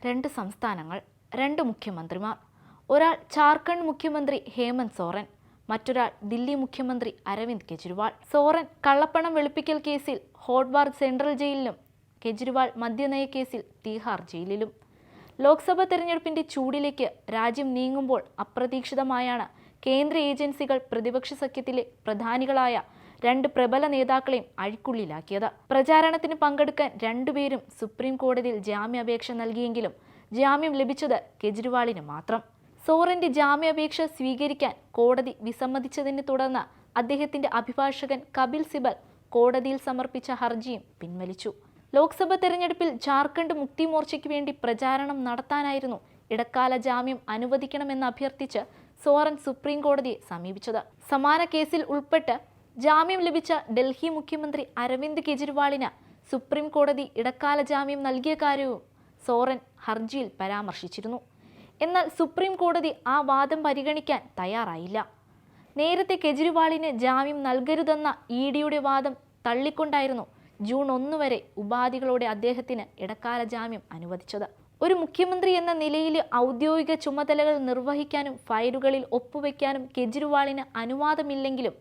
രണ്ട് സംസ്ഥാനങ്ങൾ, രണ്ട് മുഖ്യമന്ത്രിമാർ. ഒരാൾ ജാർഖണ്ഡ് മുഖ്യമന്ത്രി ഹേമന്ത് സോറൻ, മറ്റൊരാൾ ദില്ലി മുഖ്യമന്ത്രി അരവിന്ദ് കെജ്രിവാൾ. സോറൻ കള്ളപ്പണം വെളുപ്പിക്കൽ കേസിൽ ഹോഡ്വാർഡ് സെൻട്രൽ ജയിലിലും കെജ്രിവാൾ മദ്യനയ കേസിൽ തീഹാർ ജയിലിലും. ലോക്സഭാ തെരഞ്ഞെടുപ്പിന്റെ ചൂടിലേക്ക് രാജ്യം നീങ്ങുമ്പോൾ അപ്രതീക്ഷിതമായാണ് കേന്ദ്ര ഏജൻസികൾ പ്രതിപക്ഷ സഖ്യത്തിലെ പ്രധാനികളായ രണ്ട് പ്രബല നേതാക്കളെയും അഴിക്കുള്ളിലാക്കിയത്. പ്രചാരണത്തിന് പങ്കെടുക്കാൻ രണ്ടുപേരും സുപ്രീം കോടതിയിൽ ജാമ്യാപേക്ഷ നൽകിയെങ്കിലും ജാമ്യം ലഭിച്ചത് കെജ്രിവാളിന് മാത്രം. സോറന്റെ ജാമ്യാപേക്ഷ സ്വീകരിക്കാൻ കോടതി വിസമ്മതിച്ചതിനെ തുടർന്ന് അദ്ദേഹത്തിന്റെ അഭിഭാഷകൻ കപിൽ സിബൽ കോടതിയിൽ സമർപ്പിച്ച ഹർജിയും പിൻവലിച്ചു. ലോക്സഭാ തെരഞ്ഞെടുപ്പിൽ ജാർഖണ്ഡ് മുക്തി മോർച്ചയ്ക്ക് വേണ്ടി പ്രചാരണം നടത്താനായിരുന്നു ഇടക്കാല ജാമ്യം അനുവദിക്കണമെന്ന് അഭ്യർത്ഥിച്ച് സോറൻ സുപ്രീം കോടതിയെ സമീപിച്ചത്. സമാന കേസിൽ ഉൾപ്പെട്ട് ജാമ്യം ലഭിച്ച ഡൽഹി മുഖ്യമന്ത്രി അരവിന്ദ് കെജ്രിവാളിന് സുപ്രീം കോടതി ഇടക്കാല ജാമ്യം നൽകിയ കാര്യവും സോറൻ ഹർജിയിൽ പരാമർശിച്ചിരുന്നു. എന്നാൽ സുപ്രീം കോടതി ആ വാദം പരിഗണിക്കാൻ തയ്യാറായില്ല. നേരത്തെ കെജ്രിവാളിന് ജാമ്യം നൽകരുതെന്ന ഇഡിയുടെ വാദം തള്ളിക്കൊണ്ടായിരുന്നു ജൂൺ 1 വരെ ഉപാധികളോടെ അദ്ദേഹത്തിന് ഇടക്കാല ജാമ്യം അനുവദിച്ചത്. ഒരു മുഖ്യമന്ത്രി എന്ന നിലയിൽ ഔദ്യോഗിക ചുമതലകൾ നിർവഹിക്കാനും ഫയലുകളിൽ ഒപ്പുവെക്കാനും കെജ്രിവാളിന് അനുവാദമില്ലെങ്കിലും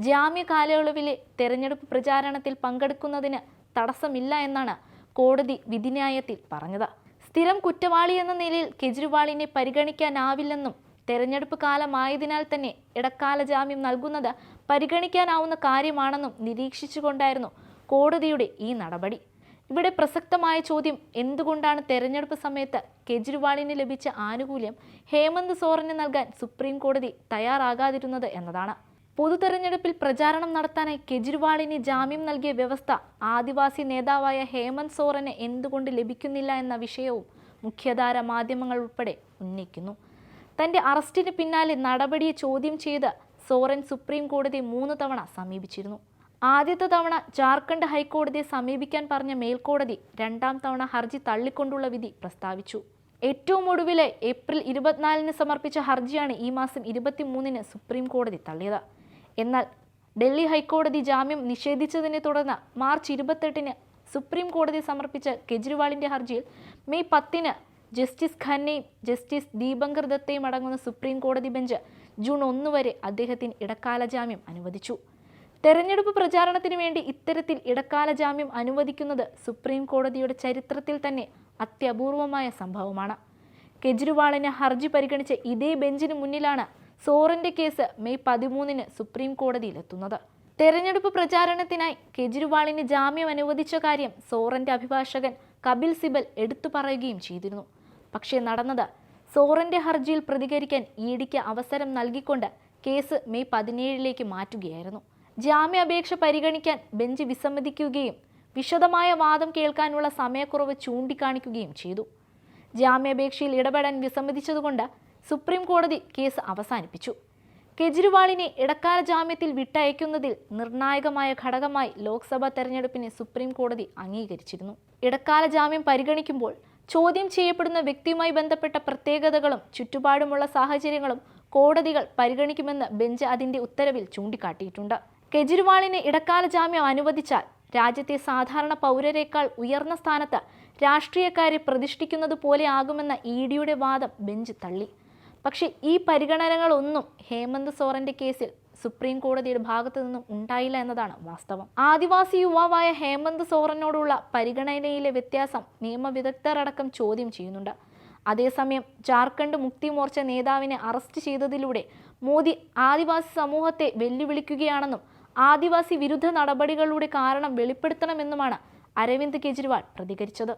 ജാമ്യ കാലയളവിലെ തെരഞ്ഞെടുപ്പ് പ്രചാരണത്തിൽ പങ്കെടുക്കുന്നതിന് തടസ്സമില്ല എന്നാണ് കോടതി വിധിന്യായത്തിൽ പറഞ്ഞത്. സ്ഥിരം കുറ്റവാളി എന്ന നിലയിൽ കെജ്രിവാളിനെ പരിഗണിക്കാനാവില്ലെന്നും തെരഞ്ഞെടുപ്പ് കാലമായതിനാൽ തന്നെ ഇടക്കാല ജാമ്യം നൽകുന്നത് പരിഗണിക്കാനാവുന്ന കാര്യമാണെന്നും നിരീക്ഷിച്ചുകൊണ്ടായിരുന്നു കോടതിയുടെ ഈ നടപടി. ഇവിടെ പ്രസക്തമായ ചോദ്യം, എന്തുകൊണ്ടാണ് തെരഞ്ഞെടുപ്പ് സമയത്ത് കെജ്രിവാളിന് ലഭിച്ച ആനുകൂല്യം ഹേമന്ത് സോറന് നൽകാൻ സുപ്രീം കോടതി തയ്യാറാകാതിരുന്നത് എന്നതാണ്. പൊതു തെരഞ്ഞെടുപ്പിൽ പ്രചാരണം നടത്താനായി കെജ്രിവാളിന് ജാമ്യം നൽകിയ വ്യവസ്ഥ ആദിവാസി നേതാവായ ഹേമന്ത് സോറന് എന്തുകൊണ്ട് ലഭിക്കുന്നില്ല എന്ന വിഷയവും മുഖ്യധാര മാധ്യമങ്ങൾ ഉൾപ്പെടെ ഉന്നയിക്കുന്നു. തന്റെ അറസ്റ്റിന് പിന്നാലെ നടപടിയെ ചോദ്യം ചെയ്ത് സോറൻ സുപ്രീം കോടതിയെ 3 തവണ സമീപിച്ചിരുന്നു. ആദ്യത്തെ തവണ ജാർഖണ്ഡ് ഹൈക്കോടതിയെ സമീപിക്കാൻ പറഞ്ഞ മേൽക്കോടതി 2ാം തവണ ഹർജി തള്ളിക്കൊണ്ടുള്ള വിധി പ്രസ്താവിച്ചു. ഏറ്റവും ഒടുവിലെ ഏപ്രിൽ 24-ന് സമർപ്പിച്ച ഹർജിയാണ് ഈ മാസം 23-ന് സുപ്രീം കോടതി തള്ളിയത്. എന്നാൽ ഡൽഹി ഹൈക്കോടതി ജാമ്യം നിഷേധിച്ചതിനെ തുടർന്ന് മാർച്ച് 28-ന് സുപ്രീം കോടതി സമർപ്പിച്ച കെജ്രിവാളിന്റെ ഹർജിയിൽ മെയ് 10-ന് ജസ്റ്റിസ് ഖന്നയും ജസ്റ്റിസ് ദീപങ്കർ ദത്തയും അടങ്ങുന്ന സുപ്രീം കോടതി ബെഞ്ച് ജൂൺ 1 വരെ അദ്ദേഹത്തിന് ഇടക്കാല ജാമ്യം അനുവദിച്ചു. തെരഞ്ഞെടുപ്പ് പ്രചാരണത്തിന് വേണ്ടി ഇത്തരത്തിൽ ഇടക്കാല ജാമ്യം അനുവദിക്കുന്നത് സുപ്രീം കോടതിയുടെ ചരിത്രത്തിൽ തന്നെ അത്യപൂർവമായ സംഭവമാണ്. കെജ്രിവാളിന് ഹർജി പരിഗണിച്ച ഇതേ ബെഞ്ചിന് മുന്നിലാണ് സോറന്റെ കേസ് മെയ് 13-ന് സുപ്രീം കോടതിയിലെത്തുന്നത്. തെരഞ്ഞെടുപ്പ് പ്രചാരണത്തിനായി കെജ്രിവാളിന് ജാമ്യം അനുവദിച്ച കാര്യം സോറന്റെ അഭിഭാഷകൻ കപിൽ സിബൽ എടുത്തു പറയുകയും ചെയ്തിരുന്നു. പക്ഷേ നടന്നത്, സോറന്റെ ഹർജിയിൽ പ്രതികരിക്കാൻ ഇഡിക്ക് അവസരം നൽകിക്കൊണ്ട് കേസ് മെയ് 17-ലേക്ക് മാറ്റുകയായിരുന്നു. ജാമ്യാപേക്ഷ പരിഗണിക്കാൻ ബെഞ്ച് വിസമ്മതിക്കുകയും വിശദമായ വാദം കേൾക്കാനുള്ള സമയക്കുറവ് ചൂണ്ടിക്കാണിക്കുകയും ചെയ്തു. ജാമ്യാപേക്ഷയിൽ ഇടപെടാൻ വിസമ്മതിച്ചതുകൊണ്ട് സുപ്രീം കോടതി കേസ് അവസാനിപ്പിച്ചു. കെജ്രിവാളിനെ ഇടക്കാല ജാമ്യത്തിൽ വിട്ടയക്കുന്നതിൽ നിർണായകമായ ഘടകമായി ലോക്സഭാ തെരഞ്ഞെടുപ്പിനെ സുപ്രീം കോടതി അംഗീകരിച്ചിരുന്നു. ഇടക്കാല ജാമ്യം പരിഗണിക്കുമ്പോൾ ചോദ്യം ചെയ്യപ്പെടുന്ന വ്യക്തിയുമായി ബന്ധപ്പെട്ട പ്രത്യേകതകളും ചുറ്റുപാടുമുള്ള സാഹചര്യങ്ങളും കോടതികൾ പരിഗണിക്കുമെന്ന് ബെഞ്ച് അതിന്റെ ഉത്തരവിൽ ചൂണ്ടിക്കാട്ടിയിട്ടുണ്ട്. കെജ്രിവാളിന് ഇടക്കാല ജാമ്യം അനുവദിച്ചാൽ രാജ്യത്തെ സാധാരണ പൗരരെക്കാൾ ഉയർന്ന സ്ഥാനത്ത് രാഷ്ട്രീയക്കാരെ പ്രതിഷ്ഠിക്കുന്നത് പോലെ ആകുമെന്ന ഇഡിയുടെ വാദം ബെഞ്ച് തള്ളി. പക്ഷേ ഈ പരിഗണനകളൊന്നും ഹേമന്ത് സോറന്റെ കേസിൽ സുപ്രീം കോടതിയുടെ ഭാഗത്തു നിന്നും ഉണ്ടായില്ല എന്നതാണ് വാസ്തവം. ആദിവാസി യുവാവായ ഹേമന്ത് സോറനോടുള്ള പരിഗണനയിലെ വ്യത്യാസം നിയമവിദഗ്ധർ അടക്കം ചോദ്യം ചെയ്യുന്നുണ്ട്. അതേസമയം ജാർഖണ്ഡ് മുക്തി മോർച്ച നേതാവിനെ അറസ്റ്റ് ചെയ്തതിലൂടെ മോദി ആദിവാസി സമൂഹത്തെ വെല്ലുവിളിക്കുകയാണെന്നും ആദിവാസി വിരുദ്ധ നടപടികളുടെ കാരണം വെളിപ്പെടുത്തണമെന്നുമാണ് അരവിന്ദ് കെജ്രിവാൾ പ്രതികരിച്ചത്.